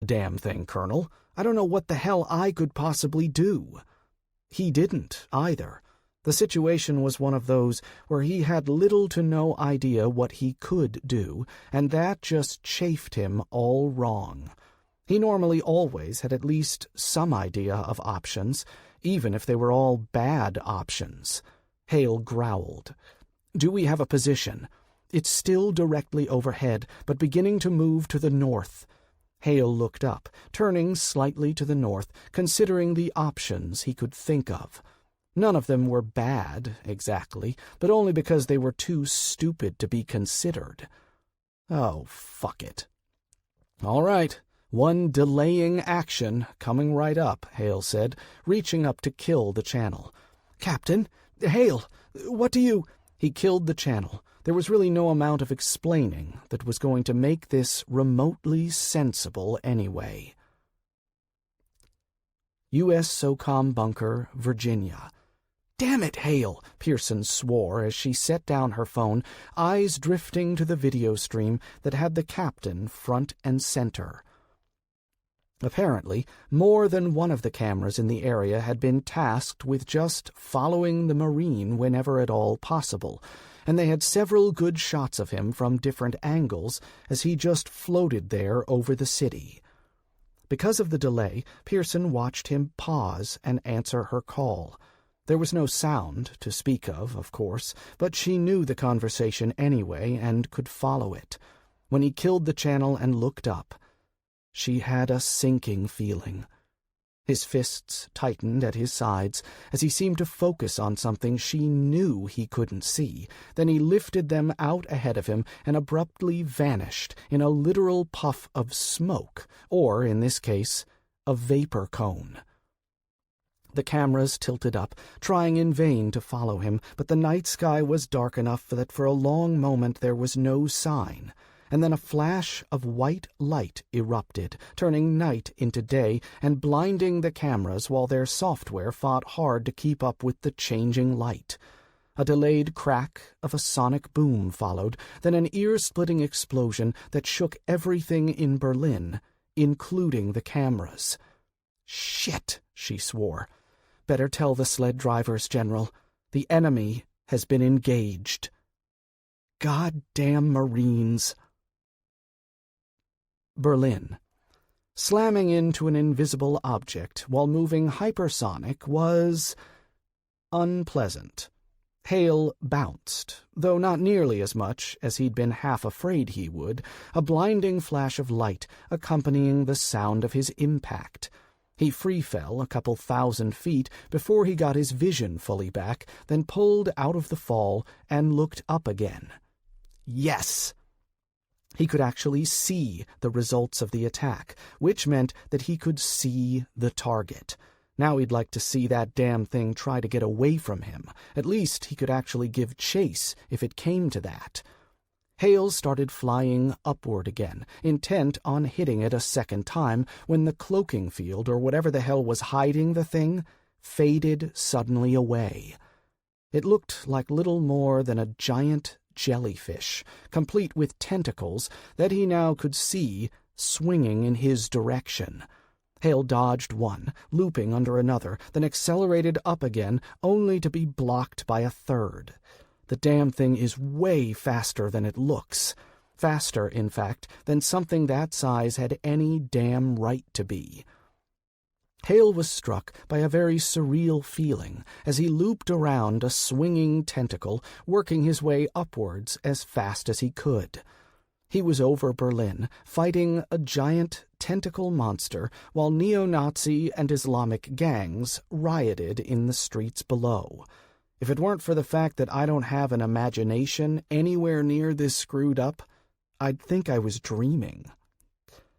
damn thing, Colonel. I don't know what the hell I could possibly do." He didn't, either. The situation was one of those where he had little to no idea what he could do, and that just chafed him all wrong. He normally always had at least some idea of options, even if they were all bad options. Hale growled. "Do we have a position?" "It's still directly overhead, but beginning to move to the north." Hale looked up, turning slightly to the north, considering the options he could think of. None of them were bad, exactly, but only because they were too stupid to be considered. Oh, fuck it. "All right, one delaying action coming right up," Hale said, reaching up to kill the channel. "Captain? Hale, what do you—" He killed the channel. There was really no amount of explaining that was going to make this remotely sensible anyway. U.S. SOCOM Bunker, Virginia. "Damn it, Hale," Pearson swore as she set down her phone, eyes drifting to the video stream that had the captain front and center. Apparently, more than one of the cameras in the area had been tasked with just following the Marine whenever at all possible, and they had several good shots of him from different angles as he just floated there over the city. Because of the delay, Pearson watched him pause and answer her call. There was no sound to speak of course, but she knew the conversation anyway and could follow it. When he killed the channel and looked up, she had a sinking feeling. His fists tightened at his sides as he seemed to focus on something she knew he couldn't see. Then he lifted them out ahead of him and abruptly vanished in a literal puff of smoke, or, in this case, a vapor cone. The cameras tilted up, trying in vain to follow him, but the night sky was dark enough that for a long moment there was no sign. And then a flash of white light erupted, turning night into day and blinding the cameras while their software fought hard to keep up with the changing light. A delayed crack of a sonic boom followed, then an ear-splitting explosion that shook everything in Berlin, including the cameras. "Shit," she swore. "Better tell the sled drivers, General. The enemy has been engaged." Goddamn Marines. Berlin. Slamming into an invisible object while moving hypersonic was unpleasant. Hale bounced, though not nearly as much as he'd been half afraid he would, a blinding flash of light accompanying the sound of his impact. He free-fell a couple 1,000 feet before he got his vision fully back, then pulled out of the fall and looked up again. Yes! He could actually see the results of the attack, which meant that he could see the target. Now he'd like to see that damn thing try to get away from him. At least he could actually give chase if it came to that. Hale started flying upward again, intent on hitting it a second time, when the cloaking field, or whatever the hell was hiding the thing, faded suddenly away. It looked like little more than a giant jellyfish, complete with tentacles that he now could see swinging in his direction. Hale dodged one, looping under another, then accelerated up again, only to be blocked by a third. The damn thing is way faster than it looks. Faster, in fact, than something that size had any damn right to be. Hale was struck by a very surreal feeling as he looped around a swinging tentacle, working his way upwards as fast as he could. He was over Berlin, fighting a giant tentacle monster while neo-Nazi and Islamic gangs rioted in the streets below. If it weren't for the fact that I don't have an imagination anywhere near this screwed up, I'd think I was dreaming.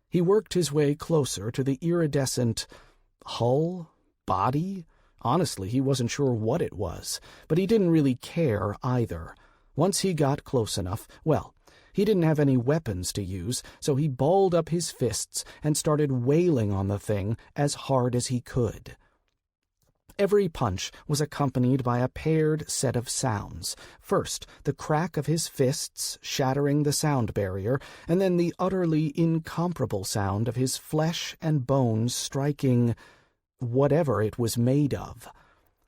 He worked his way closer to the iridescent hull? Body? Honestly, he wasn't sure what it was, but he didn't really care either. Once he got close enough, well, he didn't have any weapons to use, so he balled up his fists and started wailing on the thing as hard as he could. Every punch was accompanied by a paired set of sounds. First, the crack of his fists shattering the sound barrier, and then the utterly incomparable sound of his flesh and bones striking whatever it was made of.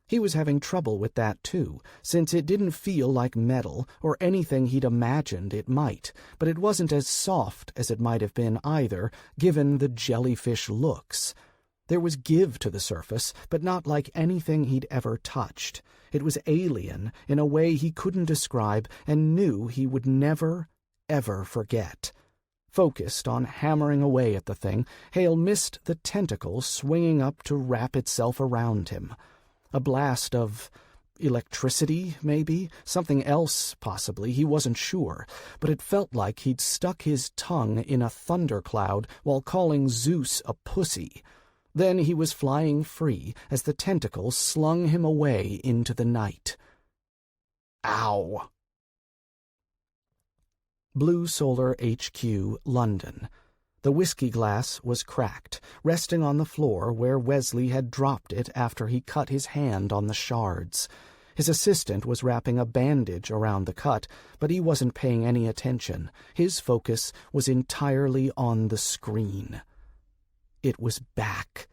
He was having trouble with that, too, since it didn't feel like metal or anything he'd imagined it might, but it wasn't as soft as it might have been either, given the jellyfish looks. There was give to the surface, but not like anything he'd ever touched. It was alien in a way he couldn't describe and knew he would never, ever forget. Focused on hammering away at the thing, Hale missed the tentacle swinging up to wrap itself around him. A blast of electricity, maybe? Something else, possibly, he wasn't sure, but it felt like he'd stuck his tongue in a thundercloud while calling Zeus a pussy. Then he was flying free as the tentacle slung him away into the night. Ow! Blue Solar HQ, London. The whiskey glass was cracked, resting on the floor where Wesley had dropped it after he cut his hand on the shards. His assistant was wrapping a bandage around the cut, but he wasn't paying any attention. His focus was entirely on the screen. It was back.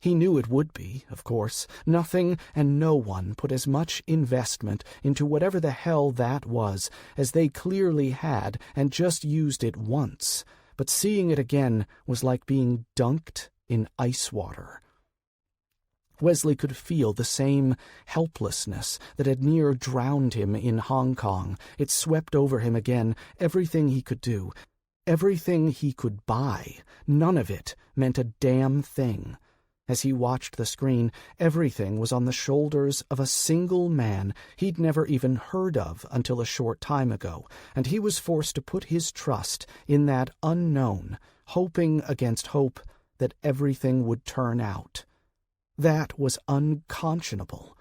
He knew it would be, of course. Nothing and no one put as much investment into whatever the hell that was as they clearly had and just used it once. But seeing it again was like being dunked in ice water. Wesley could feel the same helplessness that had near drowned him in Hong Kong. It swept over him again, everything he could do. Everything he could buy, none of it meant a damn thing. As he watched the screen, everything was on the shoulders of a single man he'd never even heard of until a short time ago, and he was forced to put his trust in that unknown, hoping against hope that everything would turn out. That was unconscionable.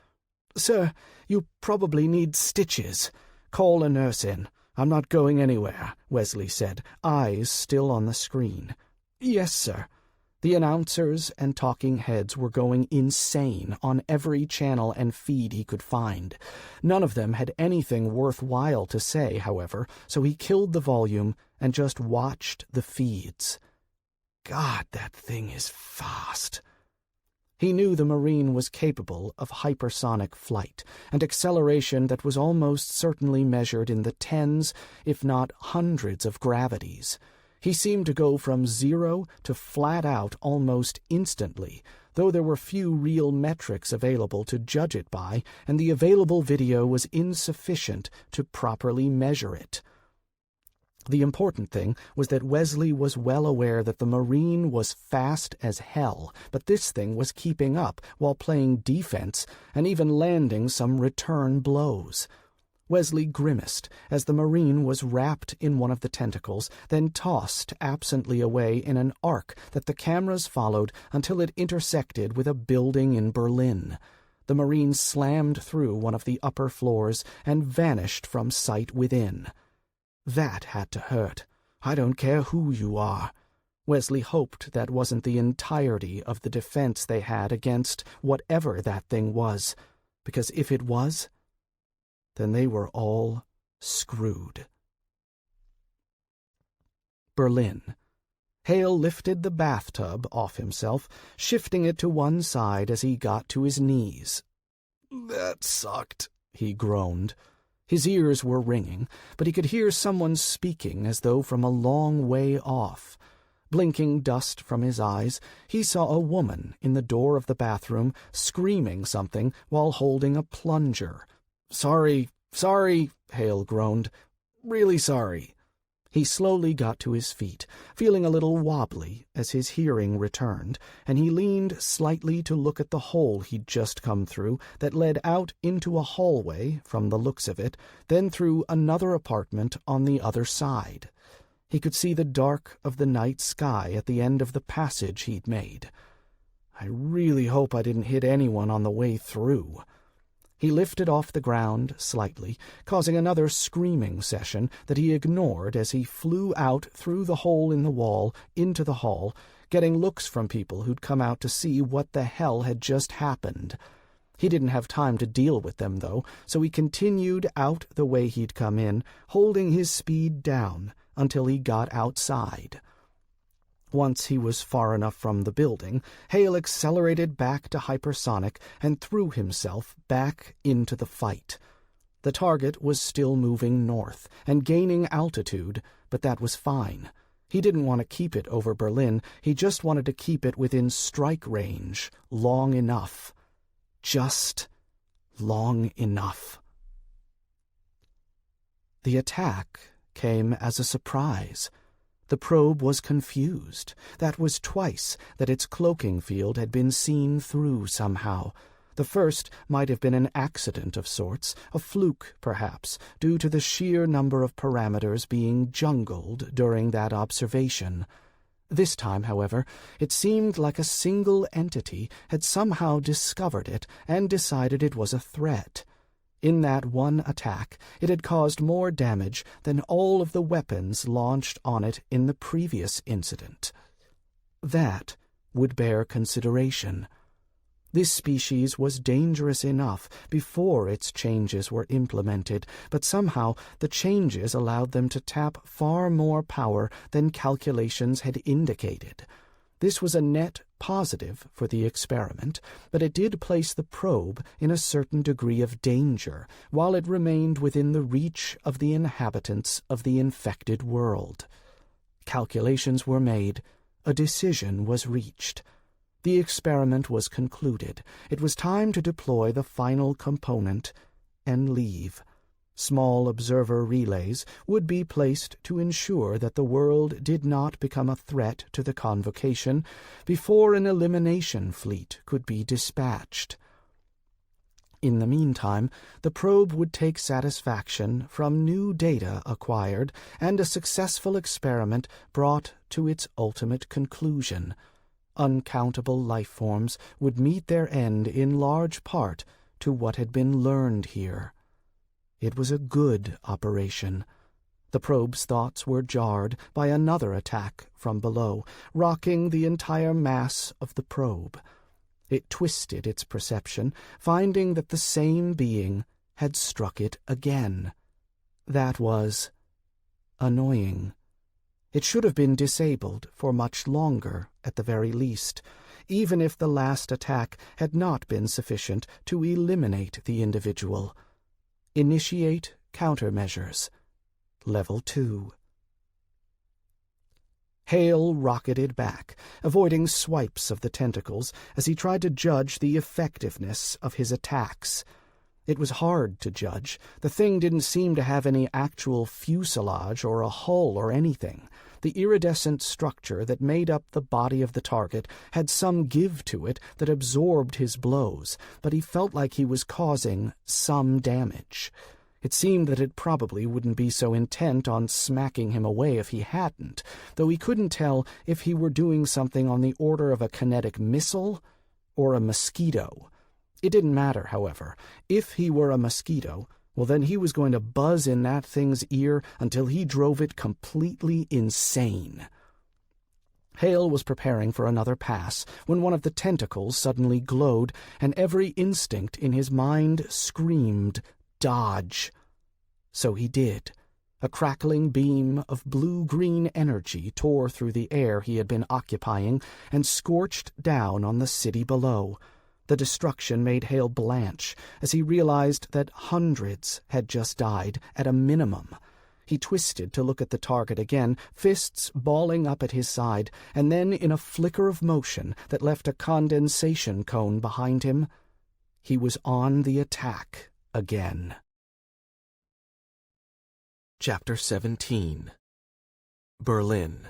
"Sir, you probably need stitches. Call a nurse in. I'm not going anywhere," Wesley said, eyes still on the screen. "Yes, sir." The announcers and talking heads were going insane on every channel and feed he could find. None of them had anything worthwhile to say, however, so he killed the volume and just watched the feeds. God, that thing is fast. He knew the Marine was capable of hypersonic flight, and acceleration that was almost certainly measured in the tens, if not hundreds of gravities. He seemed to go from 0 to flat out almost instantly, though there were few real metrics available to judge it by, and the available video was insufficient to properly measure it. The important thing was that Wesley was well aware that the Marine was fast as hell, but this thing was keeping up while playing defense and even landing some return blows. Wesley grimaced as the Marine was wrapped in one of the tentacles, then tossed absently away in an arc that the cameras followed until it intersected with a building in Berlin. The Marine slammed through one of the upper floors and vanished from sight within. That had to hurt. I don't care who you are. Wesley hoped that wasn't the entirety of the defense they had against whatever that thing was, because if it was, then they were all screwed. Berlin. Hale lifted the bathtub off himself, shifting it to one side as he got to his knees. "That sucked," he groaned. His ears were ringing, but he could hear someone speaking as though from a long way off. Blinking dust from his eyes, he saw a woman in the door of the bathroom screaming something while holding a plunger. Sorry, Hale groaned. Really sorry. He slowly got to his feet, feeling a little wobbly as his hearing returned, and he leaned slightly to look at the hole he'd just come through that led out into a hallway, from the looks of it, then through another apartment on the other side. He could see the dark of the night sky at the end of the passage he'd made. I really hope I didn't hit anyone on the way through. He lifted off the ground slightly, causing another screaming session that he ignored as he flew out through the hole in the wall into the hall, getting looks from people who'd come out to see what the hell had just happened. He didn't have time to deal with them, though, so he continued out the way he'd come in, holding his speed down until he got outside. Once he was far enough from the building, Hale accelerated back to hypersonic and threw himself back into the fight. The target was still moving north and gaining altitude, but that was fine. He didn't want to keep it over Berlin. He just wanted to keep it within strike range long enough. Just long enough. The attack came as a surprise. The probe was confused. That was twice that its cloaking field had been seen through somehow. The first might have been an accident of sorts, a fluke, perhaps, due to the sheer number of parameters being jungled during that observation. This time, however, it seemed like a single entity had somehow discovered it and decided it was a threat. In that one attack, it had caused more damage than all of the weapons launched on it in the previous incident. That would bear consideration. This species was dangerous enough before its changes were implemented, but somehow the changes allowed them to tap far more power than calculations had indicated. This was a net positive for the experiment, but it did place the probe in a certain degree of danger while it remained within the reach of the inhabitants of the infected world. Calculations were made. A decision was reached. The experiment was concluded. It was time to deploy the final component and leave. Small observer relays would be placed to ensure that the world did not become a threat to the convocation before an elimination fleet could be dispatched. In the meantime, the probe would take satisfaction from new data acquired and a successful experiment brought to its ultimate conclusion. Uncountable life forms would meet their end in large part to what had been learned here. It was a good operation. The probe's thoughts were jarred by another attack from below, rocking the entire mass of the probe. It twisted its perception, finding that the same being had struck it again. That was annoying. It should have been disabled for much longer, at the very least, even if the last attack had not been sufficient to eliminate the individual. Initiate countermeasures. Level 2. Hale rocketed back, avoiding swipes of the tentacles as he tried to judge the effectiveness of his attacks. It was hard to judge. The thing didn't seem to have any actual fuselage or a hull or anything. The iridescent structure that made up the body of the target had some give to it that absorbed his blows, but he felt like he was causing some damage. It seemed that it probably wouldn't be so intent on smacking him away if he hadn't, though he couldn't tell if he were doing something on the order of a kinetic missile or a mosquito. It didn't matter, however. If he were a mosquito, well, then he was going to buzz in that thing's ear until he drove it completely insane. Hale was preparing for another pass when one of the tentacles suddenly glowed, and every instinct in his mind screamed, "Dodge!" So he did. A crackling beam of blue-green energy tore through the air he had been occupying and scorched down on the city below. The destruction made Hale blanch as he realized that hundreds had just died, at a minimum. He twisted to look at the target again, fists balling up at his side, and then in a flicker of motion that left a condensation cone behind him, he was on the attack again. Chapter 17. Berlin.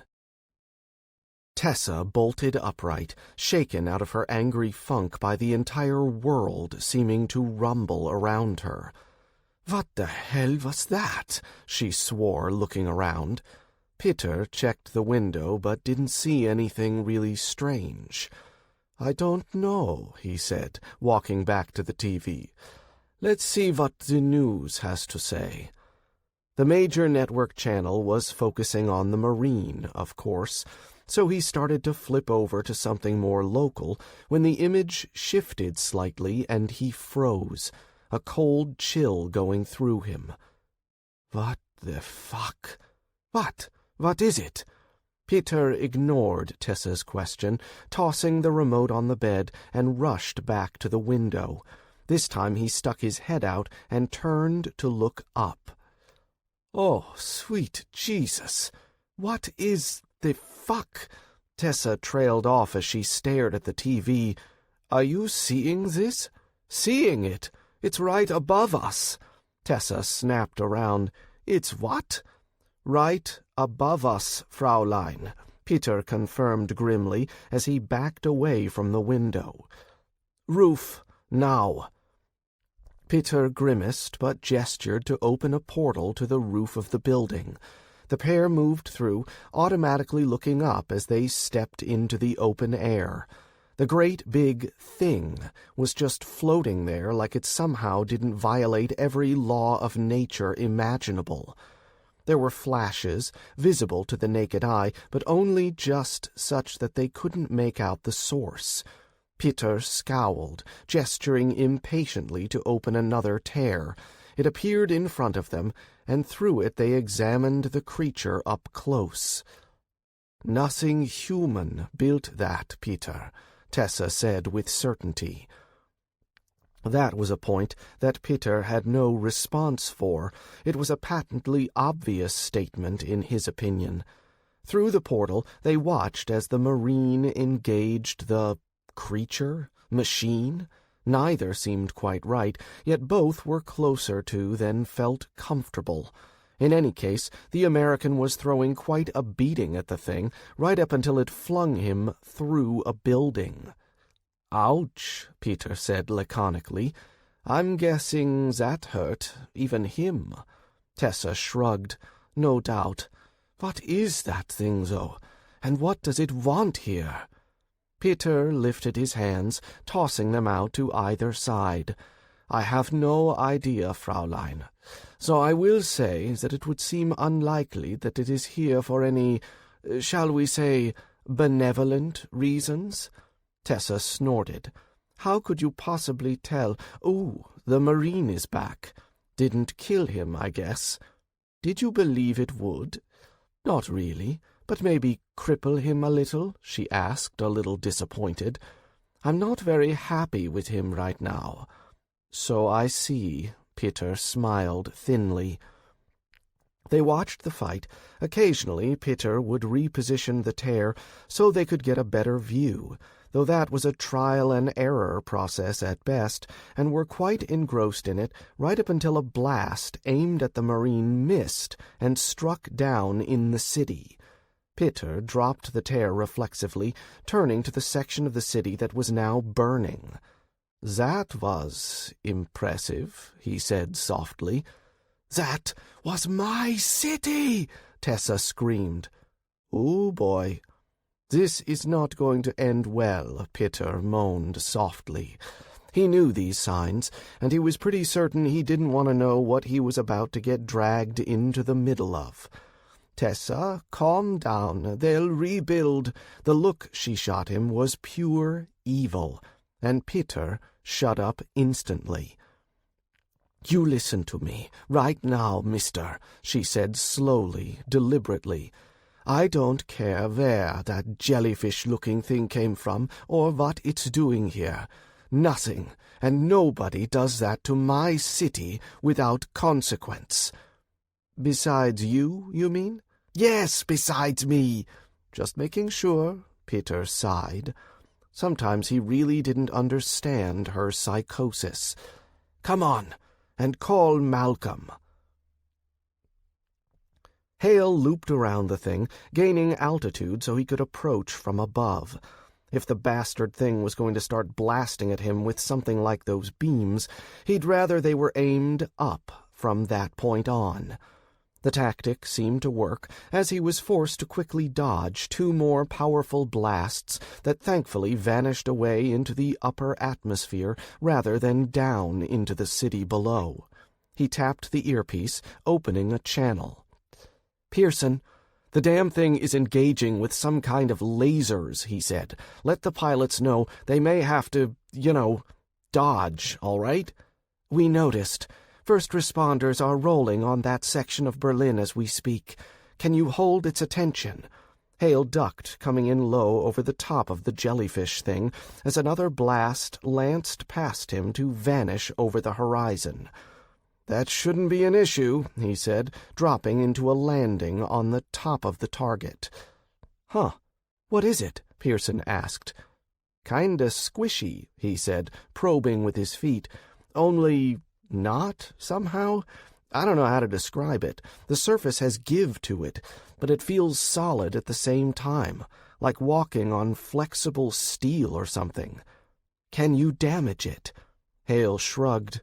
Tessa bolted upright, shaken out of her angry funk by the entire world seeming to rumble around her. "What the hell was that?" she swore, looking around. Peter checked the window but didn't see anything really strange. "I don't know," he said, walking back to the TV. "Let's see what the news has to say." The major network channel was focusing on the Marine, of course. so he started to flip over to something more local when the image shifted slightly and he froze, a cold chill going through him. What the fuck? What is it? Peter ignored Tessa's question, tossing the remote on the bed, and rushed back to the window. This time he stuck his head out and turned to look up. Oh, sweet Jesus! What is the fuck? Tessa trailed off as she stared at the TV. Are you seeing this? Seeing it? It's right above us. Tessa snapped around. It's what? Right above us, Fraulein, Peter confirmed grimly as he backed away from the window. Roof, now. Peter grimaced but gestured to open a portal to the roof of the building. The pair moved through, automatically looking up as they stepped into the open air. The great big thing was just floating there like it somehow didn't violate every law of nature imaginable. There were flashes, visible to the naked eye, but only just such that they couldn't make out the source. Peter scowled, gesturing impatiently to open another tear. It appeared in front of them, and through it they examined the creature up close. "Nothing human built that, Peter," Tessa said with certainty. That was a point that Peter had no response for. It was a patently obvious statement in his opinion. Through the portal they watched as the Marine engaged the creature, machine. Neither seemed quite right, yet both were closer to than felt comfortable. In any case, the American was throwing quite a beating at the thing, right up until it flung him through a building. "Ouch," Peter said laconically. "I'm guessing that hurt, even him." Tessa shrugged. "No doubt. What is that thing, though? And what does it want here?" Peter lifted his hands, tossing them out to either side. "I have no idea, Fraulein. So I will say that it would seem unlikely that it is here for any, shall we say, benevolent reasons." Tessa snorted. "How could you possibly tell? Ooh, the Marine is back. Didn't kill him, I guess. Did you believe it would?" "Not really, but maybe cripple him a little?" she asked, a little disappointed. "I'm not very happy with him right now." "So I see," Peter smiled thinly. They watched the fight. Occasionally Peter would reposition the tear so they could get a better view, though that was a trial-and-error process at best, and were quite engrossed in it right up until a blast aimed at the Marine missed and struck down in the city. Peter dropped the tear reflexively, turning to the section of the city that was now burning. "That was impressive," he said softly. "That was my city!" Tessa screamed. "Oh, boy. This is not going to end well," Peter moaned softly. He knew these signs, and he was pretty certain he didn't want to know what he was about to get dragged into the middle of. "Tessa, calm down. They'll rebuild." The look she shot him was pure evil, and Peter shut up instantly. "You listen to me, right now, mister," she said slowly, deliberately. "I don't care where that jellyfish-looking thing came from or what it's doing here. Nothing, and nobody does that to my city without consequence." "Besides you mean?" "Yes, besides me." "Just making sure," Peter sighed. Sometimes he really didn't understand her psychosis. "Come on, and call Malcolm." Hale looped around the thing, gaining altitude so he could approach from above. If the bastard thing was going to start blasting at him with something like those beams, he'd rather they were aimed up from that point on. The tactic seemed to work, as he was forced to quickly dodge two more powerful blasts that thankfully vanished away into the upper atmosphere rather than down into the city below. He tapped the earpiece, opening a channel. "Pearson, "The damn thing is engaging with some kind of lasers," he said. "Let the pilots know they may have to, dodge, all right?" "We noticed. First responders are rolling on that section of Berlin as we speak. Can you hold its attention?" Hale ducked, coming in low over the top of the jellyfish thing, as another blast lanced past him to vanish over the horizon. "That shouldn't be an issue," he said, dropping into a landing on the top of the target. "Huh. What is it?" Pearson asked. "Kinda squishy," he said, probing with his feet. "Only not, somehow? I don't know how to describe it. The surface has give to it, but it feels solid at the same time, like walking on flexible steel or something." "Can you damage it?" Hale shrugged.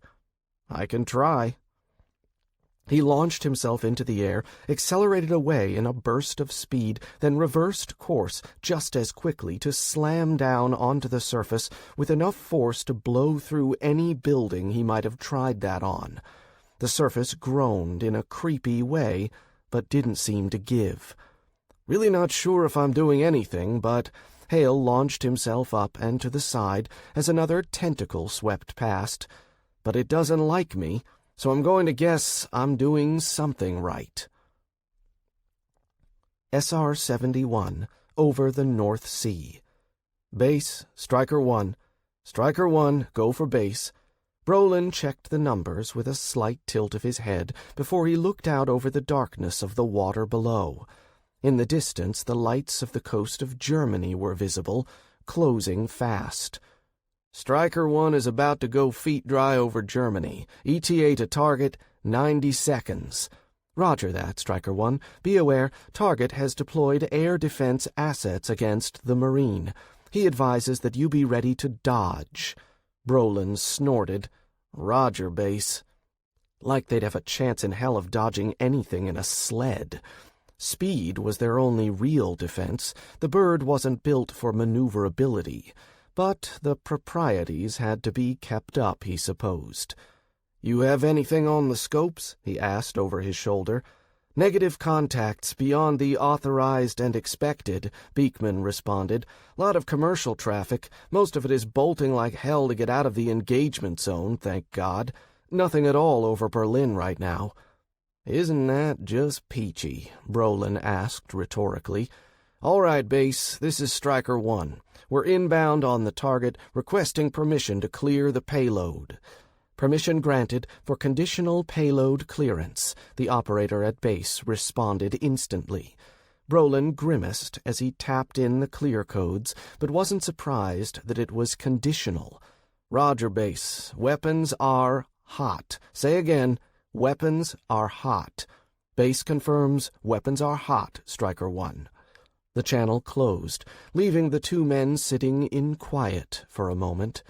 "I can try." He launched himself into the air, accelerated away in a burst of speed, then reversed course just as quickly to slam down onto the surface with enough force to blow through any building he might have tried that on. The surface groaned in a creepy way, but didn't seem to give. "Really not sure if I'm doing anything, but—" Hale launched himself up and to the side as another tentacle swept past. "But it doesn't like me, so I'm going to guess I'm doing something right." SR-71, over the North Sea. "Base, Striker 1. Striker 1, go for base." Brolin checked the numbers with a slight tilt of his head before he looked out over the darkness of the water below. In the distance, the lights of the coast of Germany were visible, closing fast. "Striker 1 is about to go feet dry over Germany. ETA to target, 90 seconds. "Roger that, Striker 1. Be aware, target has deployed air defense assets against the Marine. He advises that you be ready to dodge." Brolin snorted. "Roger, base." Like they'd have a chance in hell of dodging anything in a sled. Speed was their only real defense. The bird wasn't built for maneuverability. But the proprieties had to be kept up, he supposed. "You have anything on the scopes?" he asked over his shoulder. "Negative contacts beyond the authorized and expected," Beekman responded. "Lot of commercial traffic. Most of it is bolting like hell to get out of the engagement zone, thank God. Nothing at all over Berlin right now." "Isn't that just peachy?" Brolin asked rhetorically. "All right, base, this is Striker 1. We're inbound on the target, requesting permission to clear the payload." "Permission granted for conditional payload clearance," the operator at base responded instantly. Brolin grimaced as he tapped in the clear codes, but wasn't surprised that it was conditional. "Roger, base. Weapons are hot. Say again, weapons are hot." "Base confirms weapons are hot, Striker 1. The channel closed, leaving the two men sitting in quiet for a moment.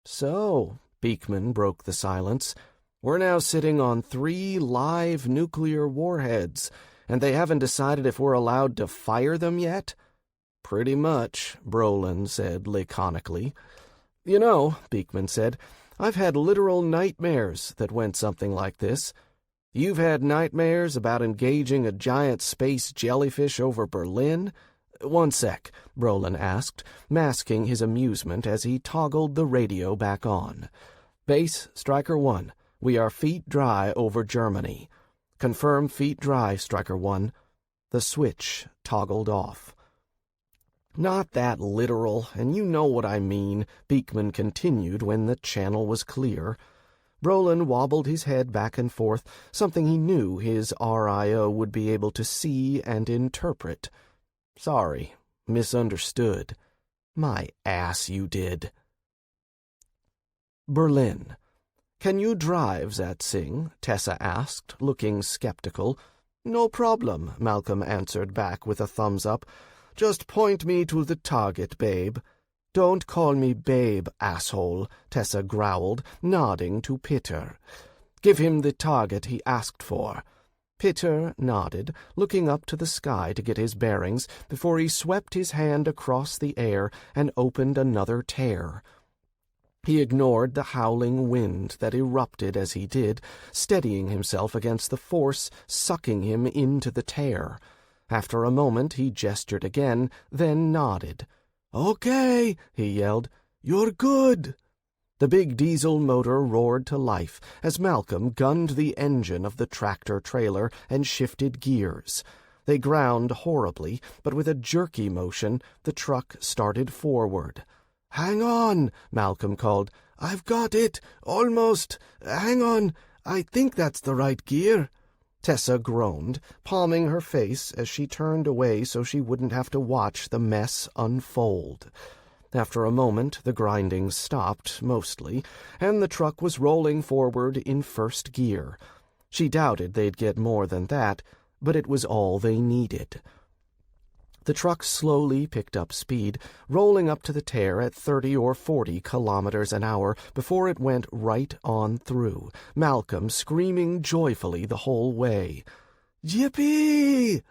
"So," Beekman broke the silence, "we're now sitting on 3 live nuclear warheads, and they haven't decided if we're allowed to fire them yet?" "Pretty much," Brolin said laconically. "You know," Beekman said, "I've had literal nightmares that went something like this. You've had nightmares about engaging a giant space jellyfish over Berlin?" "One sec," Brolin asked, masking his amusement as he toggled the radio back on. "Base, Striker 1, we are feet dry over Germany." "Confirm feet dry, Striker 1. The switch toggled off. "Not that literal, and you know what I mean," Beekman continued when the channel was clear. Brolin wobbled his head back and forth, something he knew his RIO would be able to see and interpret. "Sorry, misunderstood." "My ass, you did." Berlin. "Can you drive, Zatsing?" Tessa asked, looking skeptical. "No problem," Malcolm answered back with a thumbs up. "Just point me to the target, babe." "Don't call me babe, asshole," Tessa growled, nodding to Pitter. "Give him the target he asked for." Pitter nodded, looking up to the sky to get his bearings before he swept his hand across the air and opened another tear. He ignored the howling wind that erupted as he did, steadying himself against the force sucking him into the tear. After a moment he gestured again, then nodded. "Okay," he yelled. "You're good." The big diesel motor roared to life as Malcolm gunned the engine of the tractor-trailer and shifted gears. They ground horribly, but with a jerky motion, the truck started forward. "Hang on," Malcolm called. "I've got it. Almost. Hang on. I think that's the right gear." Tessa groaned, palming her face as she turned away so she wouldn't have to watch the mess unfold. After a moment, the grinding stopped, mostly, and the truck was rolling forward in first gear. She doubted they'd get more than that, but it was all they needed. The truck slowly picked up speed, rolling up to the tear at 30 or 40 kilometers an hour before it went right on through, Malcolm screaming joyfully the whole way. "Yippee!"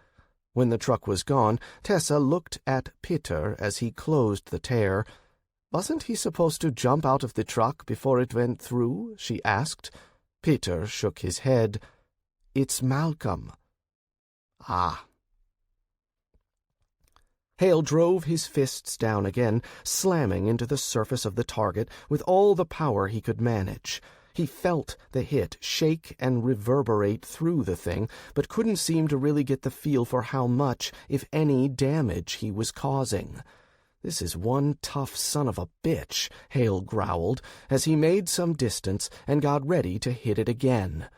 When the truck was gone, Tessa looked at Peter as he closed the tear. "Wasn't he supposed to jump out of the truck before it went through?" she asked. Peter shook his head. "It's Malcolm." "Ah." Hale drove his fists down again, slamming into the surface of the target with all the power he could manage. He felt the hit shake and reverberate through the thing, but couldn't seem to really get the feel for how much, if any, damage he was causing. "This is one tough son of a bitch," Hale growled, as he made some distance and got ready to hit it again.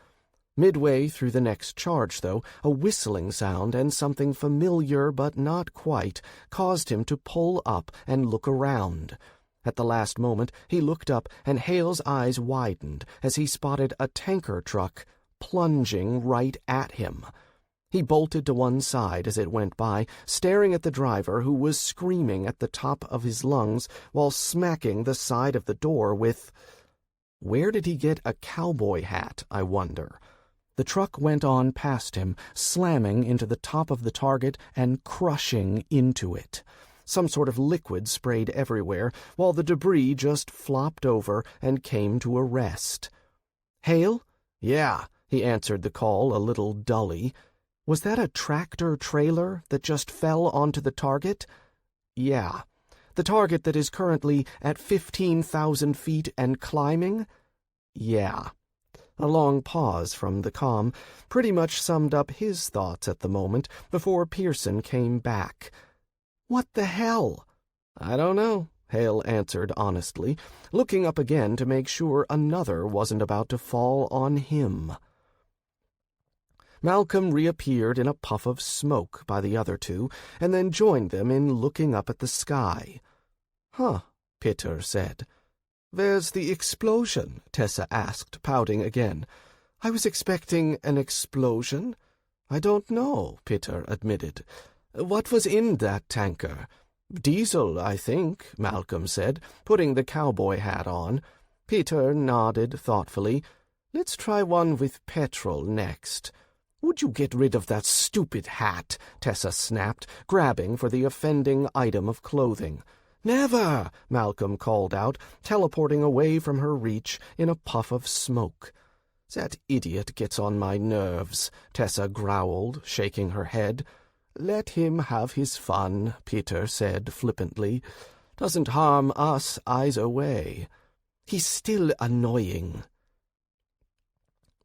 Midway through the next charge, though, a whistling sound and something familiar but not quite caused him to pull up and look around. At the last moment, he looked up, and Hale's eyes widened as he spotted a tanker truck plunging right at him. He bolted to one side as it went by, staring at the driver who was screaming at the top of his lungs while smacking the side of the door with— Where did he get a cowboy hat, I wonder? The truck went on past him, slamming into the top of the target and crushing into it. Some sort of liquid sprayed everywhere, while the debris just flopped over and came to a rest. "Hale?" "Yeah," he answered the call a little dully. "Was that a tractor-trailer that just fell onto the target?" "Yeah." "The target that is currently at 15,000 feet and climbing?" "Yeah." A long pause from the comm pretty much summed up his thoughts at the moment before Pearson came back. "What the hell?" "I don't know," Hale answered honestly, looking up again to make sure another wasn't about to fall on him. Malcolm reappeared in a puff of smoke by the other two, and then joined them in looking up at the sky. "Huh," Peter said. "Where's the explosion?" Tessa asked, pouting again. "I was expecting an explosion." "I don't know," Peter admitted. "What was in that tanker?" "Diesel, I think," Malcolm said, putting the cowboy hat on. Peter nodded thoughtfully. "Let's try one with petrol next." "Would you get rid of that stupid hat?" Tessa snapped, grabbing for the offending item of clothing. "Never!" Malcolm called out, teleporting away from her reach in a puff of smoke. "That idiot gets on my nerves," Tessa growled, shaking her head. "Let him have his fun," Peter said flippantly. "Doesn't harm us either way. He's still annoying."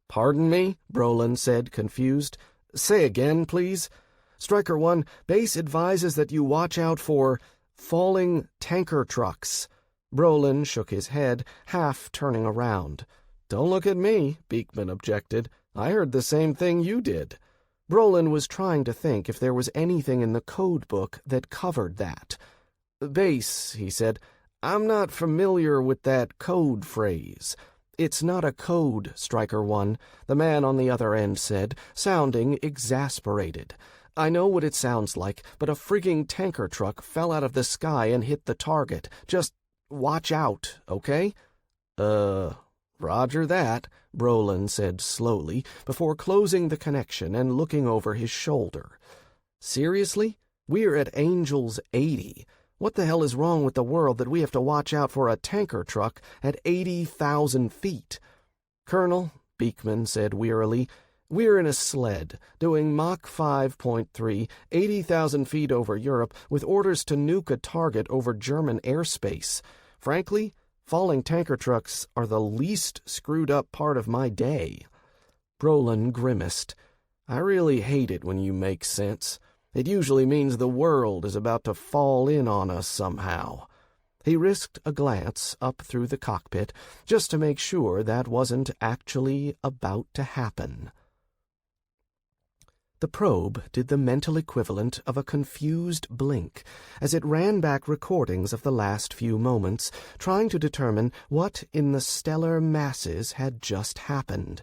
"Pardon me?" Brolin said, confused. "Say again, please. Striker 1, base advises that you watch out for falling tanker trucks." Brolin shook his head, half turning around. "Don't look at me," Beekman objected. "I heard the same thing you did." Brolin was trying to think if there was anything in the code book that covered that. "Base," he said, "I'm not familiar with that code phrase." "It's not a code, Striker 1, the man on the other end said, sounding exasperated. "I know what it sounds like, but a frigging tanker truck fell out of the sky and hit the target. Just watch out, okay?" Roger that," Brolin said slowly, before closing the connection and looking over his shoulder. "Seriously? We're at Angels 80. What the hell is wrong with the world that we have to watch out for a tanker truck at 80,000 feet? "Colonel," Beekman said wearily, We're in a sled, doing Mach 5.3, 80,000 feet over Europe, with orders to nuke a target over German airspace. Frankly, falling tanker trucks are the least screwed-up part of my day." Brolin grimaced. "I really hate it when you make sense. It usually means the world is about to fall in on us somehow." He risked a glance up through the cockpit just to make sure that wasn't actually about to happen. The probe did the mental equivalent of a confused blink as it ran back recordings of the last few moments, trying to determine what in the stellar masses had just happened.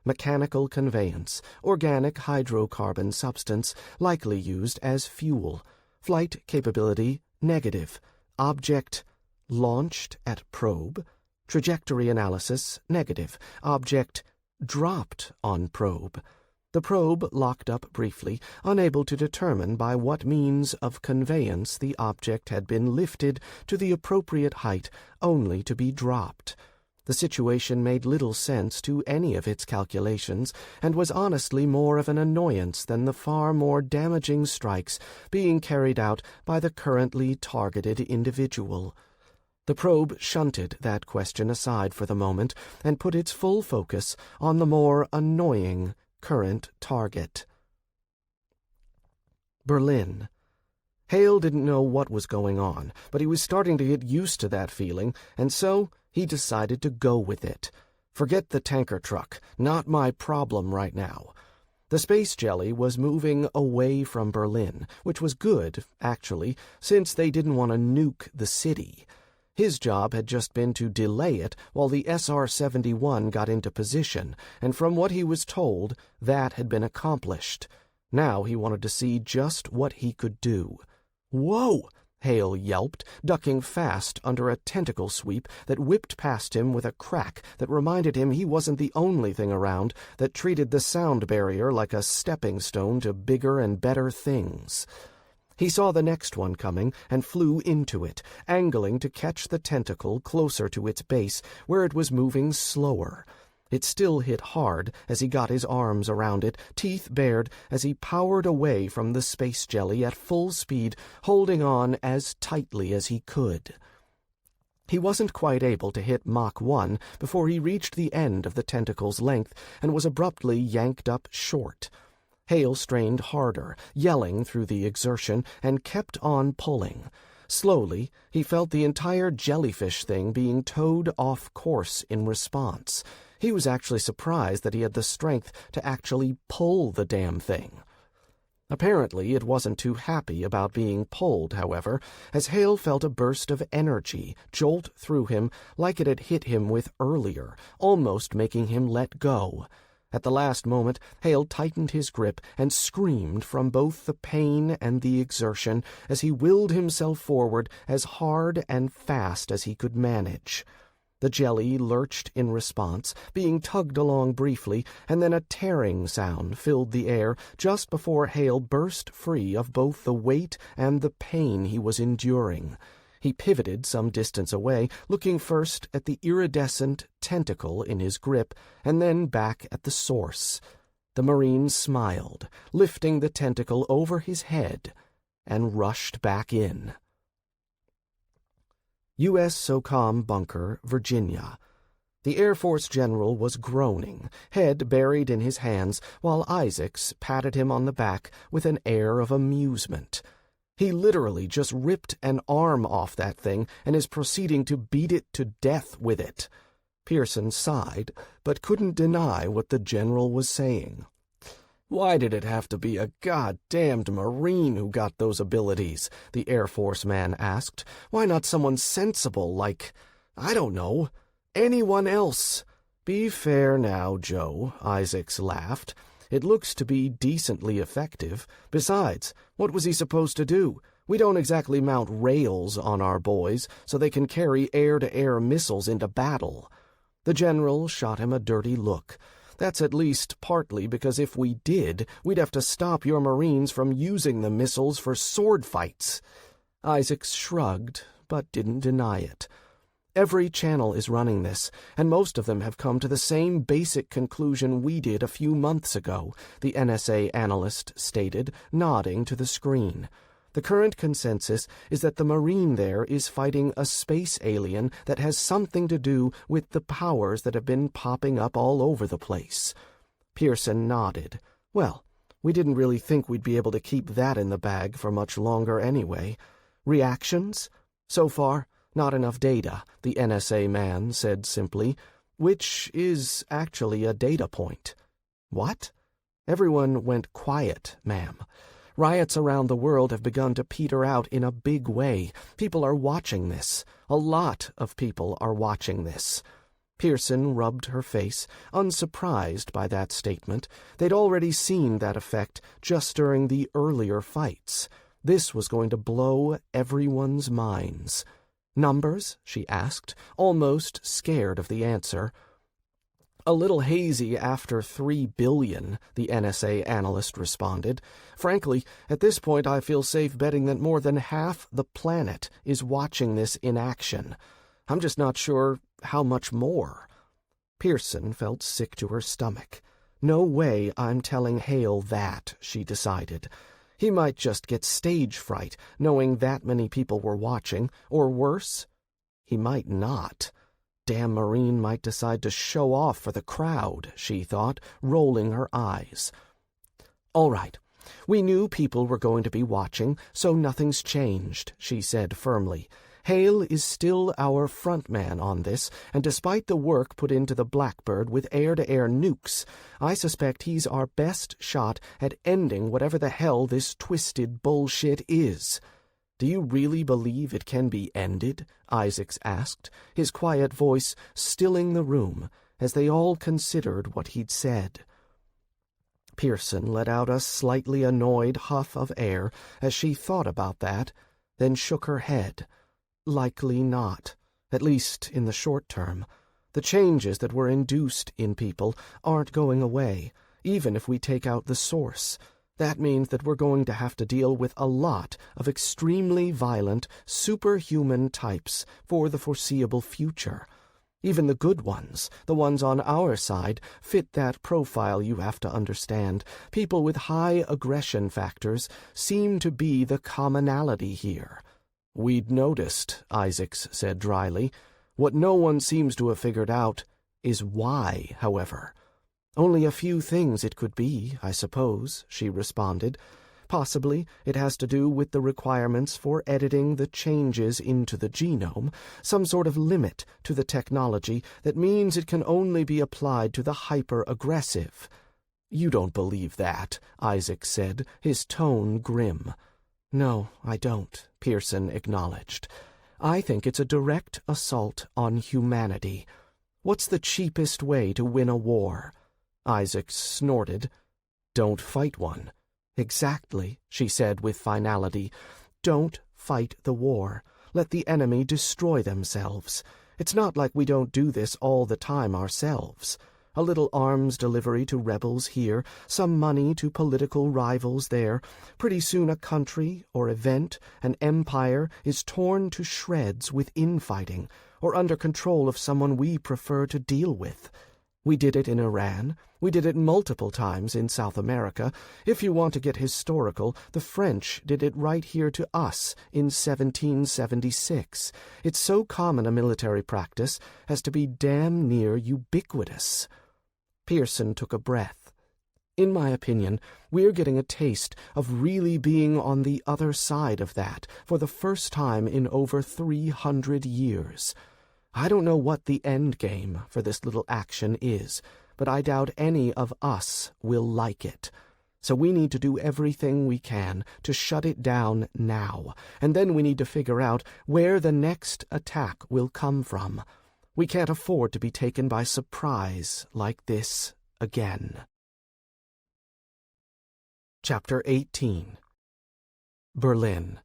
Mechanical conveyance, organic hydrocarbon substance, likely used as fuel. Flight capability, negative. Object, launched at probe. Trajectory analysis, negative. Object, dropped on probe. The probe locked up briefly, unable to determine by what means of conveyance the object had been lifted to the appropriate height, only to be dropped. The situation made little sense to any of its calculations, and was honestly more of an annoyance than the far more damaging strikes being carried out by the currently targeted individual. The probe shunted that question aside for the moment and put its full focus on the more annoying current target. Berlin. Hale didn't know what was going on, but he was starting to get used to that feeling, and so he decided to go with it. Forget the tanker truck, not my problem right now. The space jelly was moving away from Berlin, which was good, actually, since they didn't want to nuke the city. His job had just been to delay it while the SR-71 got into position, and from what he was told, that had been accomplished. Now he wanted to see just what he could do. "Whoa!" Hale yelped, ducking fast under a tentacle sweep that whipped past him with a crack that reminded him he wasn't the only thing around that treated the sound barrier like a stepping stone to bigger and better things. He saw the next one coming and flew into it, angling to catch the tentacle closer to its base, where it was moving slower. It still hit hard as he got his arms around it, teeth bared, as he powered away from the space jelly at full speed, holding on as tightly as he could. He wasn't quite able to hit Mach 1 before he reached the end of the tentacle's length and was abruptly yanked up short. Hale strained harder, yelling through the exertion, and kept on pulling. Slowly, he felt the entire jellyfish thing being towed off course in response. He was actually surprised that he had the strength to actually pull the damn thing. Apparently, it wasn't too happy about being pulled, however, as Hale felt a burst of energy jolt through him like it had hit him with earlier, almost making him let go. At the last moment, Hale tightened his grip and screamed from both the pain and the exertion as he willed himself forward as hard and fast as he could manage. The jelly lurched in response, being tugged along briefly, and then a tearing sound filled the air just before Hale burst free of both the weight and the pain he was enduring. He pivoted some distance away, looking first at the iridescent tentacle in his grip, and then back at the source. The Marine smiled, lifting the tentacle over his head, and rushed back in. U.S. SOCOM Bunker, Virginia. The Air Force general was groaning, head buried in his hands, while Isaacs patted him on the back with an air of amusement. He literally just ripped an arm off that thing and is proceeding to beat it to death with it. Pearson sighed, but couldn't deny what the general was saying. "Why did it have to be a goddamned Marine who got those abilities?" the Air Force man asked. "Why not someone sensible like, I don't know, anyone else?" "Be fair now, Joe," Isaacs laughed. "It looks to be decently effective. Besides, what was he supposed to do? We don't exactly mount rails on our boys so they can carry air-to-air missiles into battle." The general shot him a dirty look. "That's at least partly because if we did, we'd have to stop your Marines from using the missiles for sword fights." Isaacs shrugged, but didn't deny it. Every channel is running this, and most of them have come to the same basic conclusion we did a few months ago, the NSA analyst stated, nodding to the screen. The current consensus is that the Marine there is fighting a space alien that has something to do with the powers that have been popping up all over the place. Pearson nodded. Well, we didn't really think we'd be able to keep that in the bag for much longer anyway. Reactions? So far, not enough data, the NSA man said simply, which is actually a data point. What? Everyone went quiet, ma'am. Riots around the world have begun to peter out in a big way. People are watching this. A lot of people are watching this. Pearson rubbed her face, unsurprised by that statement. They'd already seen that effect just during the earlier fights. This was going to blow everyone's minds. Numbers? She asked, almost scared of the answer. A little hazy after 3 billion, the NSA analyst responded. Frankly, at this point I feel safe betting that more than half the planet is watching this in action. I'm just not sure how much more. Pearson felt sick to her stomach. No way I'm telling Hale that, she decided. He might just get stage fright, knowing that many people were watching, or worse, he might not. Damn Marine might decide to show off for the crowd, she thought, rolling her eyes. All right, we knew people were going to be watching, so nothing's changed, she said firmly. Hale is still our front man on this, and despite the work put into the Blackbird with air-to-air nukes, I suspect he's our best shot at ending whatever the hell this twisted bullshit is. Do you really believe it can be ended? Isaacs asked, his quiet voice stilling the room as they all considered what he'd said. Pearson let out a slightly annoyed huff of air as she thought about that, then shook her head. Likely not, at least in the short term. The changes that were induced in people aren't going away, even if we take out the source. That means that we're going to have to deal with a lot of extremely violent, superhuman types for the foreseeable future. Even the good ones, the ones on our side, fit that profile, you have to understand. People with high aggression factors seem to be the commonality here. We'd noticed, Isaacs said dryly. What no one seems to have figured out is why, however. Only a few things it could be, I suppose, she responded. Possibly it has to do with the requirements for editing the changes into the genome, some sort of limit to the technology that means it can only be applied to the hyper-aggressive. You don't believe that, Isaac said, his tone grim. No, I don't, Pearson acknowledged. I think it's a direct assault on humanity. What's the cheapest way to win a war? Isaac snorted. Don't fight one. Exactly, she said with finality. Don't fight the war. Let the enemy destroy themselves. It's not like we don't do this all the time ourselves. A little arms delivery to rebels here, some money to political rivals there. Pretty soon a country or event, an empire, is torn to shreds with infighting, or under control of someone we prefer to deal with. We did it in Iran. We did it multiple times in South America. If you want to get historical, the French did it right here to us in 1776. It's so common a military practice as to be damn near ubiquitous. Pearson took a breath. In my opinion, we're getting a taste of really being on the other side of that for the first time in over 300 years. I don't know what the end game for this little action is, but I doubt any of us will like it. So we need to do everything we can to shut it down now, and then we need to figure out where the next attack will come from. We can't afford to be taken by surprise like this again. Chapter 18. Berlin.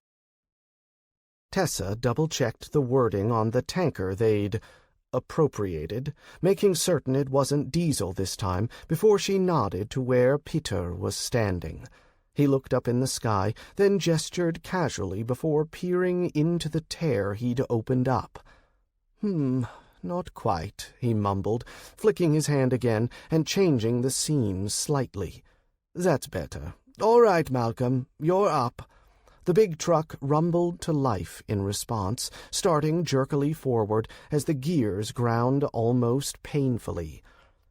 Tessa double-checked the wording on the tanker they'd appropriated, making certain it wasn't diesel this time, before she nodded to where Peter was standing. He looked up in the sky, then gestured casually before peering into the tear he'd opened up. Not quite," he mumbled, flicking his hand again and changing the scene slightly. "That's better. All right, Malcolm, you're up." The big truck rumbled to life in response, starting jerkily forward as the gears ground almost painfully.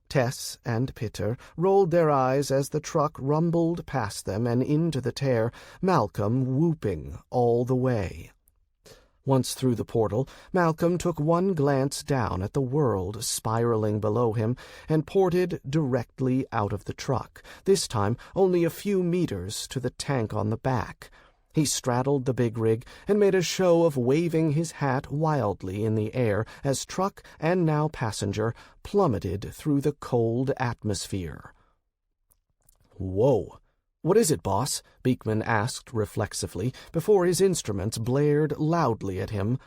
Tess and Pitter rolled their eyes as the truck rumbled past them and into the tear, Malcolm whooping all the way. Once through the portal, Malcolm took one glance down at the world spiraling below him and ported directly out of the truck, this time only a few meters to the tank on the back. He straddled the big rig and made a show of waving his hat wildly in the air as truck and now passenger plummeted through the cold atmosphere. "Whoa! What is it, boss?" Beekman asked reflexively before his instruments blared loudly at him.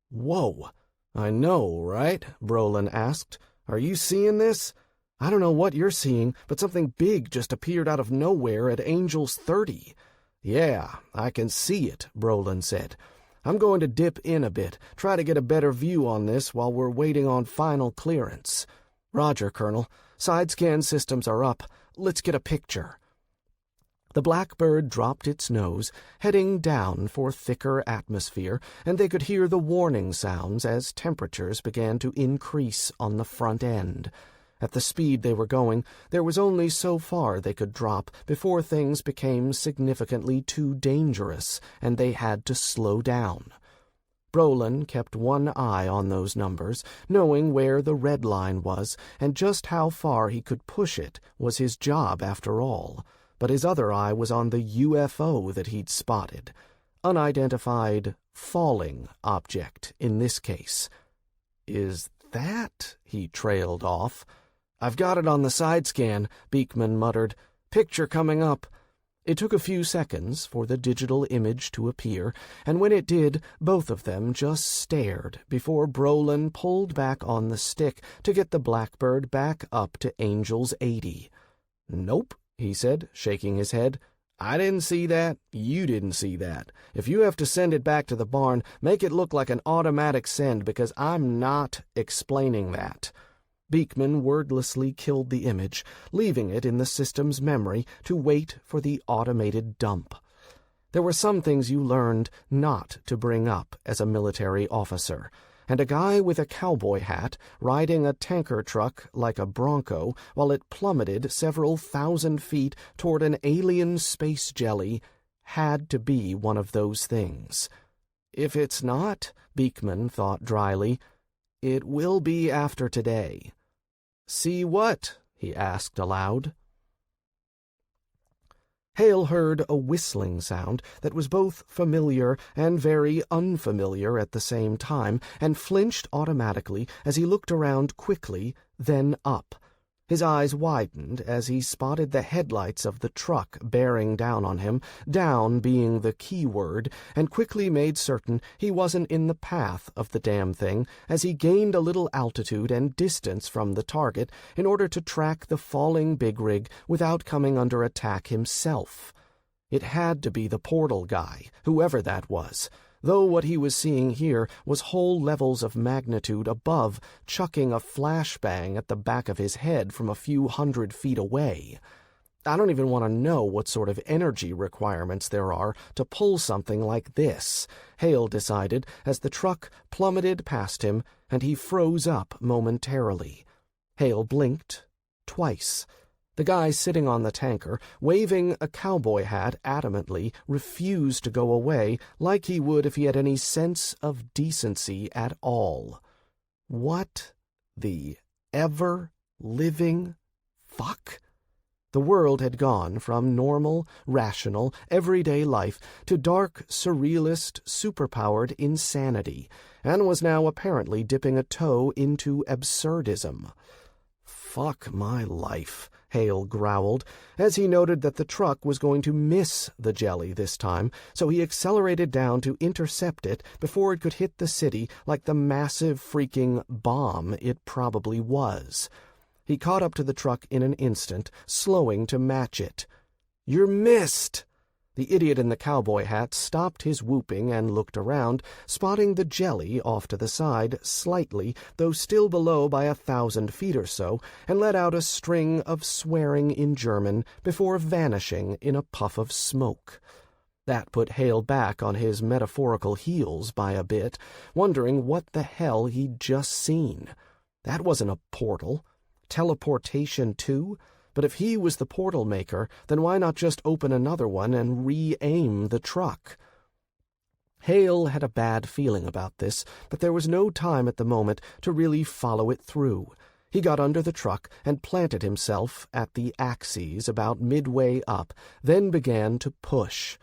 "Whoa! I know, right?" Brolin asked. "Are you seeing this? I don't know what you're seeing, but something big just appeared out of nowhere at Angels 30. "Yeah, I can see it," Brolin said. "I'm going to dip in a bit, try to get a better view on this while we're waiting on final clearance." "Roger, Colonel. Side scan systems are up. Let's get a picture." The Blackbird dropped its nose, heading down for thicker atmosphere, and they could hear the warning sounds as temperatures began to increase on the front end. At the speed they were going, there was only so far they could drop before things became significantly too dangerous, and they had to slow down. Brolin kept one eye on those numbers, knowing where the red line was, and just how far he could push it was his job after all. But his other eye was on the UFO that he'd spotted. Unidentified, falling object in this case. "Is that?" he trailed off. "I've got it on the side scan," Beekman muttered. "Picture coming up." It took a few seconds for the digital image to appear, and when it did, both of them just stared before Brolin pulled back on the stick to get the Blackbird back up to Angels 80. "Nope," he said, shaking his head. "I didn't see that. You didn't see that. If you have to send it back to the barn, make it look like an automatic send, because I'm not explaining that." Beekman wordlessly killed the image, leaving it in the system's memory to wait for the automated dump. There were some things you learned not to bring up as a military officer, and a guy with a cowboy hat riding a tanker truck like a Bronco while it plummeted several thousand feet toward an alien space jelly had to be one of those things. If it's not, Beekman thought dryly, it will be after today. "See what?" he asked aloud. Hale heard a whistling sound that was both familiar and very unfamiliar at the same time, and flinched automatically as he looked around quickly, then up. His eyes widened as he spotted the headlights of the truck bearing down on him, down being the key word, and quickly made certain he wasn't in the path of the damn thing as he gained a little altitude and distance from the target in order to track the falling big rig without coming under attack himself. It had to be the portal guy, whoever that was, though what he was seeing here was whole levels of magnitude above, chucking a flashbang at the back of his head from a few 100 feet away. I don't even want to know what sort of energy requirements there are to pull something like this, Hale decided as the truck plummeted past him and he froze up momentarily. Hale blinked twice. The guy sitting on the tanker, waving a cowboy hat adamantly, refused to go away like he would if he had any sense of decency at all. What the ever-living fuck? The world had gone from normal, rational, everyday life to dark, surrealist, superpowered insanity, and was now apparently dipping a toe into absurdism. "Fuck my life," Hale growled, as he noted that the truck was going to miss the jelly this time, so he accelerated down to intercept it before it could hit the city like the massive freaking bomb it probably was. He caught up to the truck in an instant, slowing to match it. "You're missed!" The idiot in the cowboy hat stopped his whooping and looked around, spotting the jelly off to the side, slightly, though still below by 1,000 feet or so, and let out a string of swearing in German before vanishing in a puff of smoke. That put Hale back on his metaphorical heels by a bit, wondering what the hell he'd just seen. That wasn't a portal. Teleportation, too? But if he was the portal maker, then why not just open another one and re-aim the truck? Hale had a bad feeling about this, but there was no time at the moment to really follow it through. He got under the truck and planted himself at the axes about midway up, then began to push.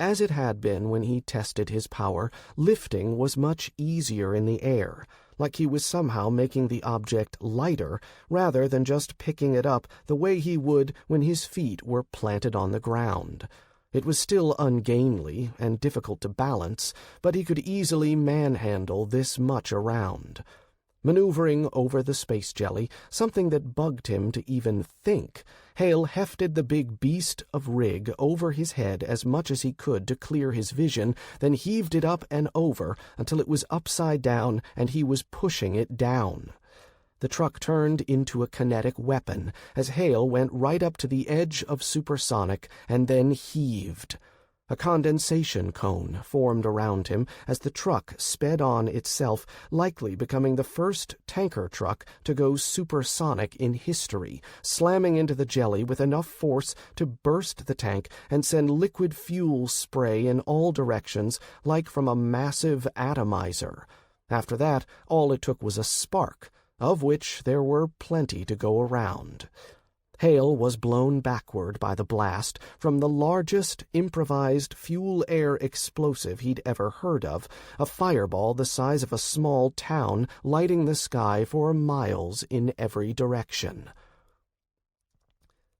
As it had been when he tested his power, lifting was much easier in the air, like he was somehow making the object lighter rather than just picking it up the way he would when his feet were planted on the ground. It was still ungainly and difficult to balance, but he could easily manhandle this much around. Maneuvering over the space jelly, something that bugged him to even think, Hale hefted the big beast of rig over his head as much as he could to clear his vision, then heaved it up and over until it was upside down and he was pushing it down. The truck turned into a kinetic weapon as Hale went right up to the edge of supersonic and then heaved. A condensation cone formed around him as the truck sped on itself, likely becoming the first tanker truck to go supersonic in history, slamming into the jelly with enough force to burst the tank and send liquid fuel spray in all directions like from a massive atomizer. After that, all it took was a spark, of which there were plenty to go around. Hale was blown backward by the blast from the largest improvised fuel-air explosive he'd ever heard of, a fireball the size of a small town lighting the sky for miles in every direction.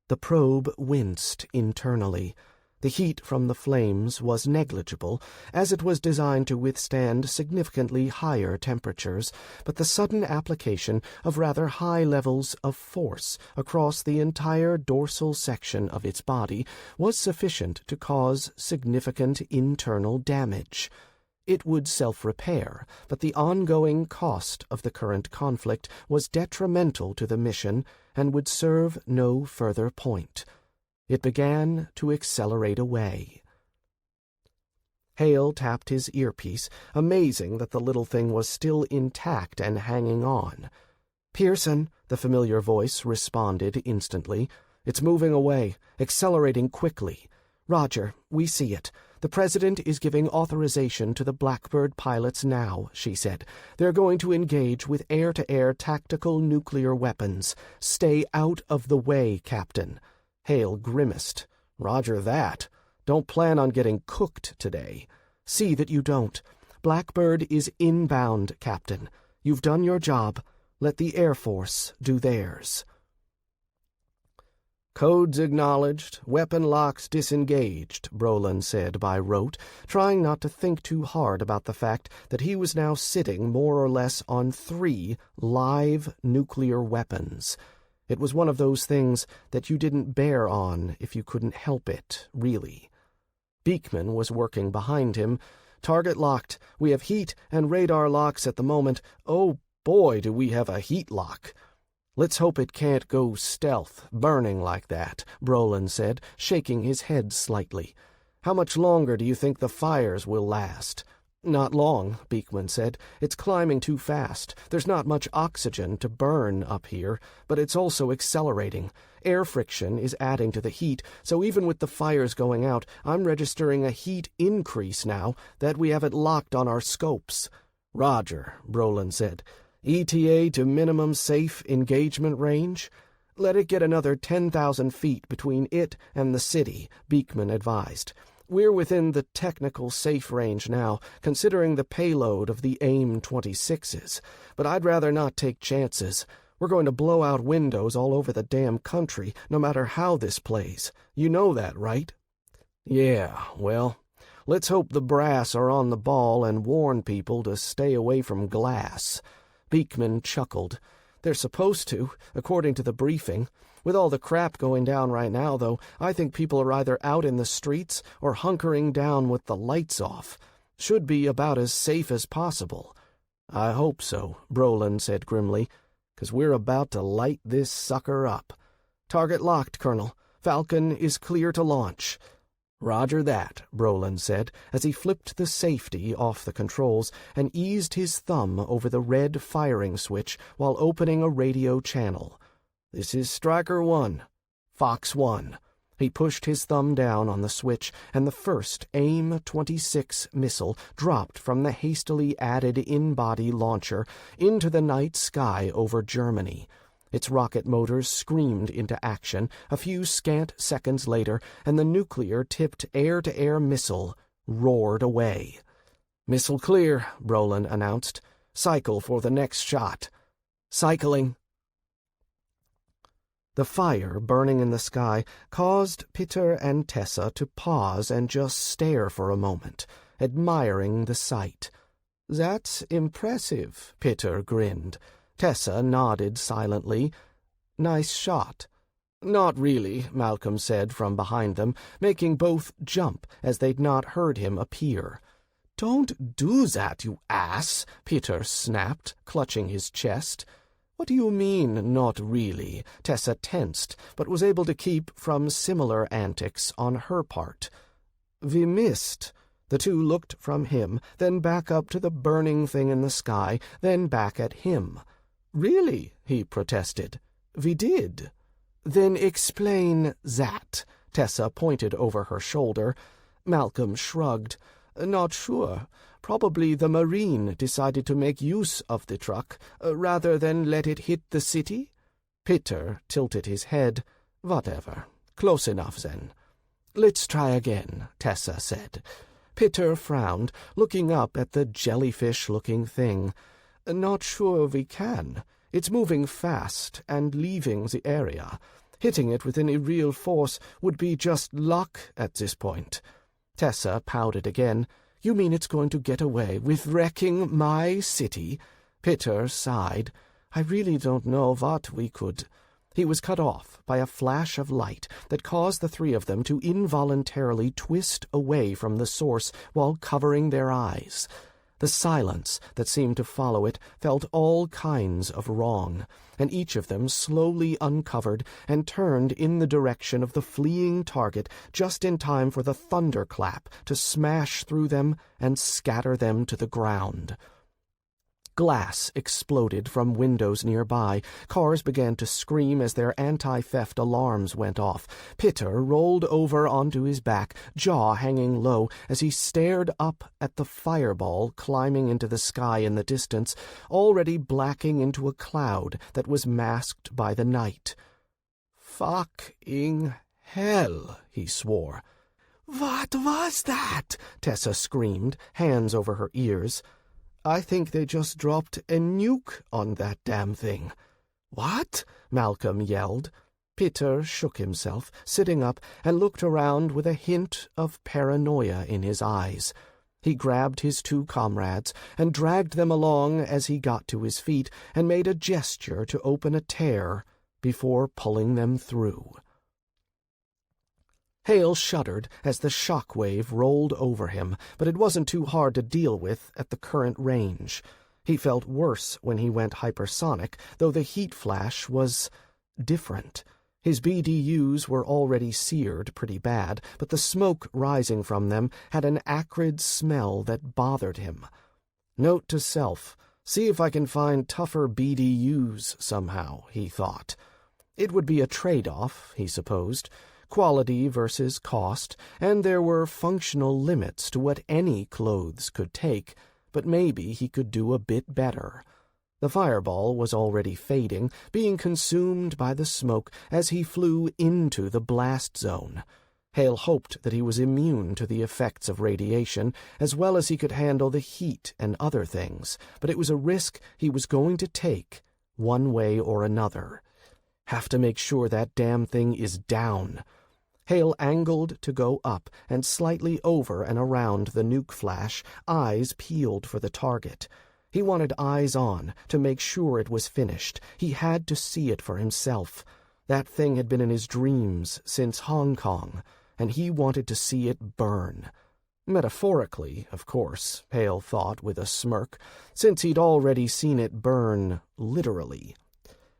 The probe winced internally. The heat from the flames was negligible, as it was designed to withstand significantly higher temperatures, but the sudden application of rather high levels of force across the entire dorsal section of its body was sufficient to cause significant internal damage. It would self-repair, but the ongoing cost of the current conflict was detrimental to the mission and would serve no further point. It began to accelerate away. Hale tapped his earpiece, amazing that the little thing was still intact and hanging on. "Pearson," the familiar voice responded instantly. "It's moving away, accelerating quickly. Roger, we see it. The President is giving authorization to the Blackbird pilots now," she said. "They're going to engage with air-to-air tactical nuclear weapons. Stay out of the way, Captain." Hale grimaced. "Roger that. Don't plan on getting cooked today. See that you don't. Blackbird is inbound, Captain. You've done your job. Let the Air Force do theirs." "Codes acknowledged, weapon locks disengaged," Brolin said by rote, trying not to think too hard about the fact that he was now sitting more or less on 3 live nuclear weapons. It was one of those things that you didn't bear on if you couldn't help it, really. Beekman was working behind him. "Target locked. We have heat and radar locks at the moment. Oh boy, do we have a heat lock." "Let's hope it can't go stealth, burning like that," Brolin said, shaking his head slightly. "How much longer do you think the fires will last?" "Not long," Beekman said. "It's climbing too fast. There's not much oxygen to burn up here, but it's also accelerating. Air friction is adding to the heat, so even with the fires going out, I'm registering a heat increase now that we have it locked on our scopes." "Roger," Brolin said. "ETA to minimum safe engagement range?" "Let it get another 10,000 feet between it and the city," Beekman advised. "We're within the technical safe range now, considering the payload of the AIM-26s, but I'd rather not take chances. We're going to blow out windows all over the damn country, no matter how this plays. You know that, right?" "Yeah, well, let's hope the brass are on the ball and warn people to stay away from glass." Beekman chuckled. "They're supposed to, according to the briefing. With all the crap going down right now, though, I think people are either out in the streets or hunkering down with the lights off. Should be about as safe as possible." "I hope so," Brolin said grimly, "'cause we're about to light this sucker up. Target locked, Colonel. Falcon is clear to launch." "Roger that," Brolin said, as he flipped the safety off the controls and eased his thumb over the red firing switch while opening a radio channel. "This is Striker 1. Fox 1. He pushed his thumb down on the switch, and the first AIM-26 missile dropped from the hastily added in-body launcher into the night sky over Germany. Its rocket motors screamed into action a few scant seconds later, and the nuclear-tipped air-to-air missile roared away. "Missile clear," Brolin announced. "Cycle for the next shot." "Cycling." The fire burning in the sky caused Peter and Tessa to pause and just stare for a moment, admiring the sight. "That's impressive," Peter grinned. Tessa nodded silently. "Nice shot." "Not really," Malcolm said from behind them, making both jump as they'd not heard him appear. "Don't do that, you ass," Peter snapped, clutching his chest. "What do you mean, not really?" Tessa tensed, but was able to keep from similar antics on her part. "We missed." The two looked from him, then back up to the burning thing in the sky, then back at him. "Really?" he protested. "We did." "Then explain that." Tessa pointed over her shoulder. Malcolm shrugged. "Not sure. Probably the Marine decided to make use of the truck, rather than let it hit the city." Peter tilted his head. "Whatever. Close enough, then." "Let's try again," Tessa said. Peter frowned, looking up at the jellyfish-looking thing. "Not sure we can. It's moving fast and leaving the area. Hitting it with any real force would be just luck at this point." Tessa pouted again. "You mean it's going to get away with wrecking my city?" Peter sighed. "I really don't know what we could—" He was cut off by a flash of light that caused the three of them to involuntarily twist away from the source while covering their eyes. The silence that seemed to follow it felt all kinds of wrong, and each of them slowly uncovered and turned in the direction of the fleeing target just in time for the thunderclap to smash through them and scatter them to the ground. Glass exploded from windows nearby. Cars began to scream as their anti-theft alarms went off. Peter rolled over onto his back, jaw hanging low, as he stared up at the fireball climbing into the sky in the distance, already blacking into a cloud that was masked by the night. "Fucking hell," he swore. "What was that?" Tessa screamed, hands over her ears. "I think they just dropped a nuke on that damn thing." "What?" Malcolm yelled. Peter shook himself, sitting up, and looked around with a hint of paranoia in his eyes. He grabbed his two comrades and dragged them along as he got to his feet and made a gesture to open a tear before pulling them through. Hale shuddered as the shock wave rolled over him, but it wasn't too hard to deal with at the current range. He felt worse when he went hypersonic, though the heat flash was different. His BDUs were already seared pretty bad, but the smoke rising from them had an acrid smell that bothered him. Note to self, see if I can find tougher BDUs somehow, he thought. It would be a trade-off, he supposed. Quality versus cost, and there were functional limits to what any clothes could take, but maybe he could do a bit better. The fireball was already fading, being consumed by the smoke as he flew into the blast zone. Hale hoped that he was immune to the effects of radiation, as well as he could handle the heat and other things, but it was a risk he was going to take, one way or another. Have to make sure that damn thing is down. Hale angled to go up and slightly over and around the nuke flash, eyes peeled for the target. He wanted eyes on to make sure it was finished. He had to see it for himself. That thing had been in his dreams since Hong Kong, and he wanted to see it burn. Metaphorically, of course, Hale thought with a smirk, since he'd already seen it burn literally.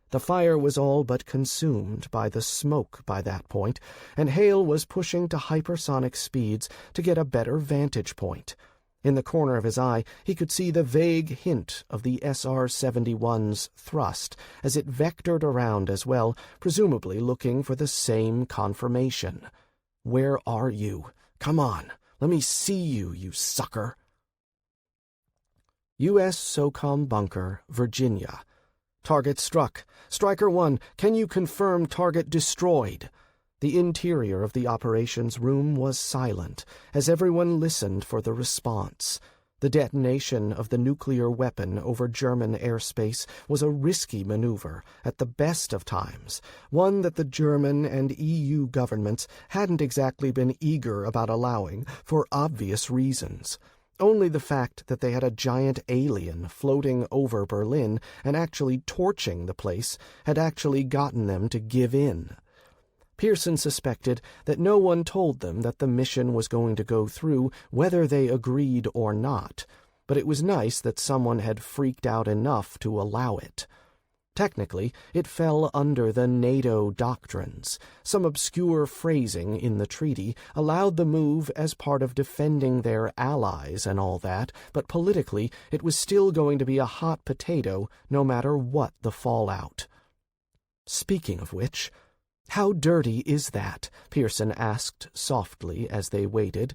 The fire was all but consumed by the smoke by that point, and Hale was pushing to hypersonic speeds to get a better vantage point. In the corner of his eye, he could see the vague hint of the SR-71's thrust as it vectored around as well, presumably looking for the same confirmation. "Where are you? Come on, let me see you, you sucker." U.S. SOCOM Bunker, Virginia. Target struck. Striker 1, can you confirm target destroyed? The interior of the operations room was silent, as everyone listened for the response. The detonation of the nuclear weapon over German airspace was a risky maneuver at the best of times, one that the German and EU governments hadn't exactly been eager about allowing for obvious reasons. Only the fact that they had a giant alien floating over Berlin and actually torching the place had actually gotten them to give in. Pearson suspected that no one told them that the mission was going to go through whether they agreed or not, but it was nice that someone had freaked out enough to allow it. Technically, it fell under the NATO doctrines. Some obscure phrasing in the treaty allowed the move as part of defending their allies and all that, but politically it was still going to be a hot potato no matter what the fallout. Speaking of which, "How dirty is that?" Pearson asked softly as they waited.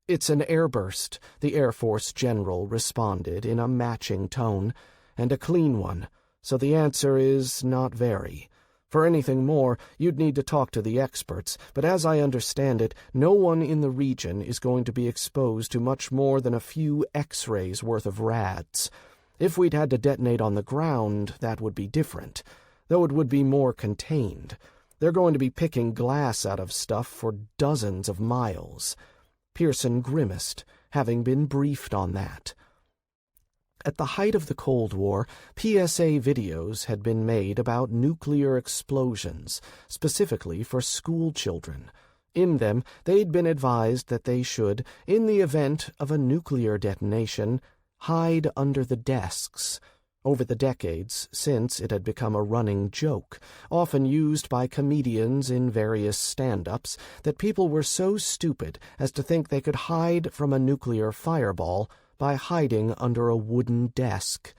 "It's an airburst," the Air Force general responded in a matching tone, "and a clean one. So the answer is not very. For anything more, you'd need to talk to the experts, but as I understand it, no one in the region is going to be exposed to much more than a few X-rays worth of rads. If we'd had to detonate on the ground, that would be different, though it would be more contained. They're going to be picking glass out of stuff for dozens of miles." Pearson grimaced, having been briefed on that. At the height of the Cold War, PSA videos had been made about nuclear explosions, specifically for school children. In them, they'd been advised that they should, in the event of a nuclear detonation, hide under the desks. Over the decades since, it had become a running joke, often used by comedians in various stand-ups, that people were so stupid as to think they could hide from a nuclear fireball by hiding under a wooden desk.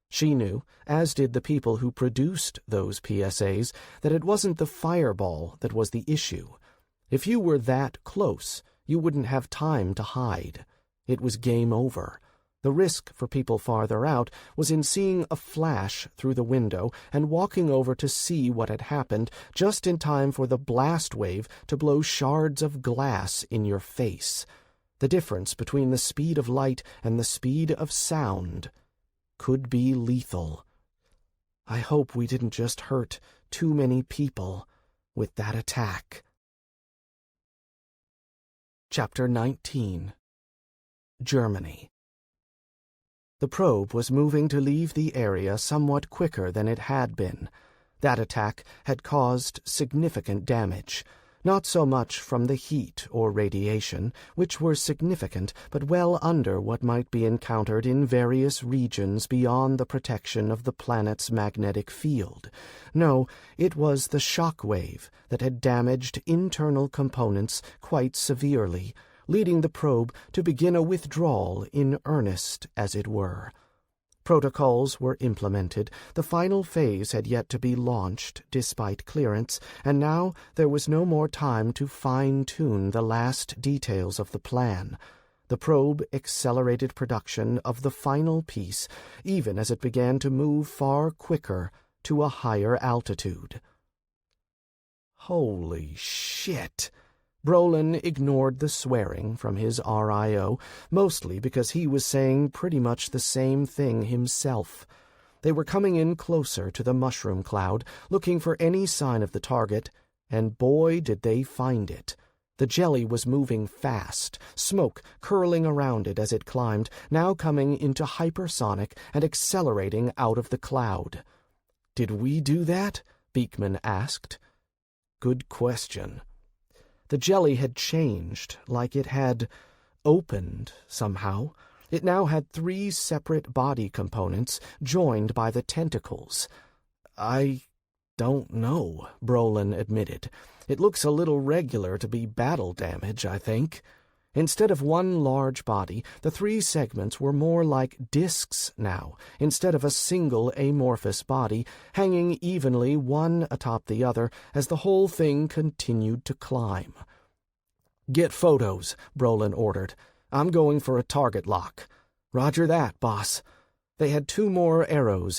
She knew, as did the people who produced those PSAs, that it wasn't the fireball that was the issue. If you were that close, you wouldn't have time to hide. It was game over. The risk for people farther out was in seeing a flash through the window and walking over to see what had happened just in time for the blast wave to blow shards of glass in your face. The difference between the speed of light and the speed of sound could be lethal. I hope we didn't just hurt too many people with that attack. Chapter 19. Germany. The probe was moving to leave the area somewhat quicker than it had been. That attack had caused significant damage. Not so much from the heat or radiation, which were significant but well under what might be encountered in various regions beyond the protection of the planet's magnetic field. No, it was the shock wave that had damaged internal components quite severely, leading the probe to begin a withdrawal in earnest, as it were. Protocols were implemented. The final phase had yet to be launched, despite clearance, and now there was no more time to fine-tune the last details of the plan. The probe accelerated production of the final piece, even as it began to move far quicker to a higher altitude. Holy shit! Brolin ignored the swearing from his RIO, mostly because he was saying pretty much the same thing himself. They were coming in closer to the mushroom cloud, looking for any sign of the target, and boy did they find it. The jelly was moving fast, smoke curling around it as it climbed, now coming into hypersonic and accelerating out of the cloud. "Did we do that?" Beekman asked. Good question. The jelly had changed, like it had opened somehow. It now had 3 separate body components joined by the tentacles. I don't know, Brolin admitted. It looks a little regular to be battle damage, I think. Instead of one large body, the 3 segments were more like discs now, instead of a single amorphous body, hanging evenly one atop the other as the whole thing continued to climb. "Get photos," Brolin ordered. "I'm going for a target lock." "Roger that, boss." They had 2 more arrows